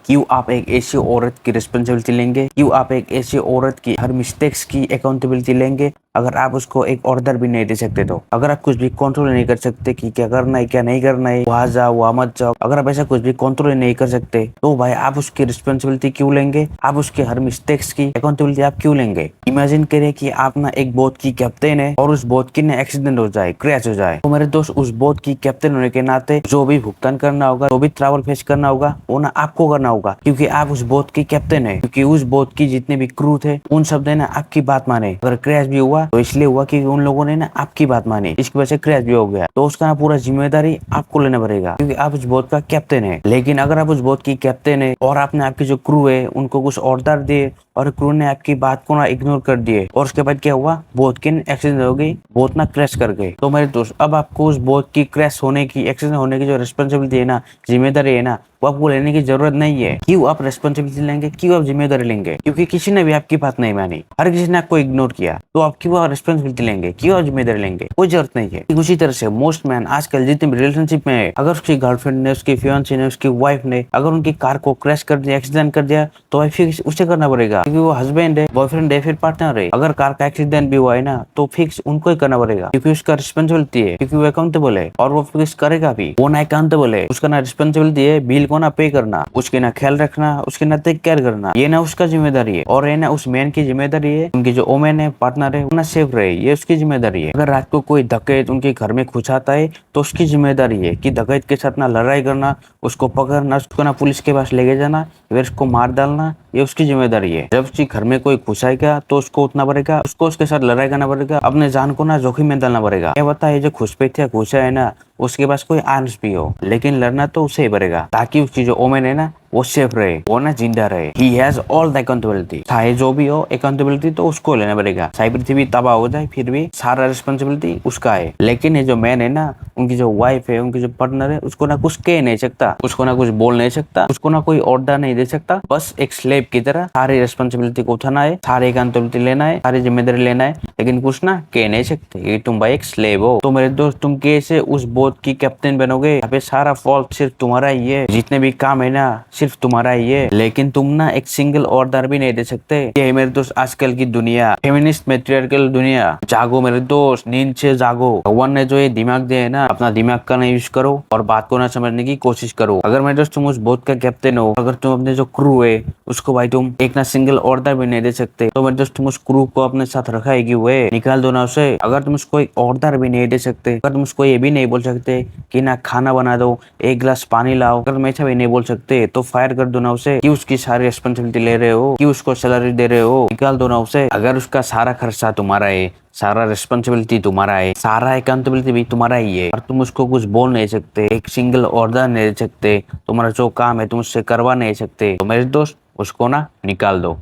क्यों आप एक ऐसी औरत की रिस्पॉन्सिबिलिटी लेंगे? क्यों आप एक ऐसी औरत की हर मिस्टेक्स की अकाउंटेबिलिटी लेंगे अगर आप उसको एक ऑर्डर भी नहीं दे सकते? तो अगर आप कुछ भी कंट्रोल नहीं कर सकते कि क्या करना है क्या नहीं करना है, वहां जाओ वहां मत जाओ, अगर आप ऐसा कुछ भी कंट्रोल नहीं कर सकते तो भाई आप उसकी रिस्पॉन्सिबिलिटी क्यों लेंगे? आप उसके हर मिस्टेक्स की अकाउंटेबिलिटी आप क्यों लेंगे? इमेजिन करिए कि आप ना एक बोट की कैप्टन है और उस बोट की ना एक्सीडेंट हो जाए, क्रैश हो जाए, तो मेरे दोस्त उस बोट की कैप्टन होने के नाते जो भी भुगतान करना होगा, जो भी ट्रैवल फेस करना होगा, वो ना आपको करना होगा, क्योंकि आप उस बोट की कैप्टन है। क्योंकि उस बोट की जितने भी क्रू थे उन सब ने ना आपकी बात माने। अगर क्रैश भी हुआ तो इसलिए हुआ क्योंकि उन लोगों ने ना आपकी बात मानी, इसकी वजह से क्रैश भी हो गया, तो उसका ना पूरा जिम्मेदारी आपको लेना पड़ेगा क्योंकि आप उस बोट का कैप्टन है। लेकिन अगर आप उस बोट की कैप्टन है और आपने आपके जो क्रू है उनको कुछ ऑर्डर दिए और क्रू ने आपकी बात को ना इग्नोर कर दिए और उसके बाद क्या हुआ, बोट की एक्सीडेंट हो गई, बोट ना क्रैश कर गई, तो मेरे दोस्त अब आपको उस बोट की क्रैश होने की, एक्सीडेंट होने की जो रिस्पॉन्सिबिलिटी है ना, जिम्मेदारी है ना, वो आपको लेने की जरूरत नहीं है। क्यों आप रिस्पॉन्सिबिलिटी लेंगे? क्यों आप जिम्मेदारी लेंगे? क्योंकि किसी ने भी आपकी बात नहीं मानी, हर किसी ने आपको इग्नोर किया, तो आप क्यों रिस्पॉन्सिबिलिटी लेंगे? क्यों आप जिम्मेदारी लेंगे? कोई जरूरत नहीं है। उसी तरह से मोस्ट मैन आजकल जितने भी रिलेशनशिप में है, अगर उसकी गर्लफ्रेंड ने, उसकी फियांसी ने, उसकी वाइफ ने अगर उनकी कार को क्रैश कर दिया, एक्सीडेंट कर दिया, तो भाई फिक्स उसे करना पड़ेगा क्योंकि वो हस्बैंड है, बॉयफ्रेंड है, फिर पार्टनर है। अगर कार का एक्सीडेंट भी हुआ है ना तो फिक्स उनको ही करना पड़ेगा क्योंकि उसका रिस्पॉन्सिबिलिटी है, क्योंकि वो अकाउंटेबल है और वो फिक्स करेगा भी। वो ना अकाउंटेबल है, उसका ना रिस्पॉन्सिबिलिटी है बिल को ना पे करना, उसके ना ख्याल रखना, उसके ना टेक केयर करना, ये ना उसका जिम्मेदारी है। और ये ना उस मैन की जिम्मेदारी है, उनकी जो ओमेन है, पार्टनर है, वो ना सेफ रहे, ये उसकी जिम्मेदारी है। अगर रात को कोई डकैत उनके घर में घुस आता है तो उसकी जिम्मेदारी है कि डकैत के साथ ना लड़ाई करना, उसको पकड़ना, उसको ना पुलिस के पास लेके जाना, फिर उसको मार डालना, ये उसकी जिम्मेदारी है। जब उसके घर में कोई घुसाएगा तो उसको उठना पड़ेगा, उसको उसके साथ लड़ाई करना पड़ेगा, अपने जान को ना जोखिम में डालना पड़ेगा। क्या पता है जो घुसपैठिया घुसा है ना उसके पास कोई आर्म्स भी हो, लेकिन लड़ना तो उसे ही पड़ेगा ताकि उसकी जो ओमेन है ना वो सेफ रहे, वो ना जिंदा रहे। He has all the accountability, चाहे जो भी हो अकाउंटेबिलिटी तो उसको लेना पड़ेगा। चाहे पृथ्वी तबाह हो जाए फिर भी सारा रिस्पॉन्सिबिलिटी उसका है। लेकिन ये जो मैन है ना, उनकी जो वाइफ है, उनकी जो पार्टनर है, उसको ना कुछ कह नहीं सकता, उसको ना कुछ बोल नहीं सकता, उसको ना कोई ऑर्डर नहीं दे सकता। बस एक स्लेव की तरह सारी रिस्पॉन्सिबिलिटी को उठाना है, सारी अकाउंटेबिलिटी लेना है, सारी जिम्मेदारी लेना है, लेकिन कुछ ना कह नहीं सकते कि तुम भाई एक स्लेव हो। तो मेरे दोस्त तुम कैसे उस बोट की कैप्टन बनोगे? यहाँ पे सारा फॉल्ट सिर्फ तुम्हारा ही है, जितने भी काम है ना सिर्फ तुम्हारा ही है, लेकिन तुम ना एक सिंगल ऑर्डर भी नहीं दे सकते। ये मेरे दोस्त आजकल की दुनिया, फेमिनिस्ट मैट्रियार्कल दुनिया। जागो मेरे दोस्त, नींद से जागो। भगवान ने जो ये दिमाग दिया है ना, अपना दिमाग का ना यूज करो और बात को ना समझने की कोशिश करो। अगर मेरे दोस्त तुम उस बोट का कैप्टन हो, अगर तुम अपने जो क्रू है उसको भाई तुम एक ना सिंगल ऑर्डर भी नहीं दे सकते, तो मेरे दोस्त तुम उस क्रू को अपने साथ रखा है क्यों है? निकाल दो ना उसे। अगर तुम उसको एक ऑर्डर भी नहीं दे सकते, अगर तुम उसको ये भी नहीं बोल सकते कि ना खाना बना दो, एक गिलास पानी लाओ, अगर तुम ऐसा भी नहीं बोल सकते तो फायर कर दो ना उसे। क्यों उसकी सारी रिस्पॉन्सिबिलिटी ले रहे हो? क्यों उसको सैलरी दे रहे हो? निकाल दो ना उसे। अगर उसका सारा खर्चा तुम्हारा है, सारा रिस्पॉन्सिबिलिटी तुम्हारा है, सारा अकाउंटेबिलिटी भी तुम्हारा ही है और तुम उसको कुछ बोल नहीं सकते, एक सिंगल ऑर्डर नहीं दे सकते, तुम्हारा जो काम है तुम उससे करवा नहीं सकते, तो मेरे दोस्त उसको ना निकाल दो।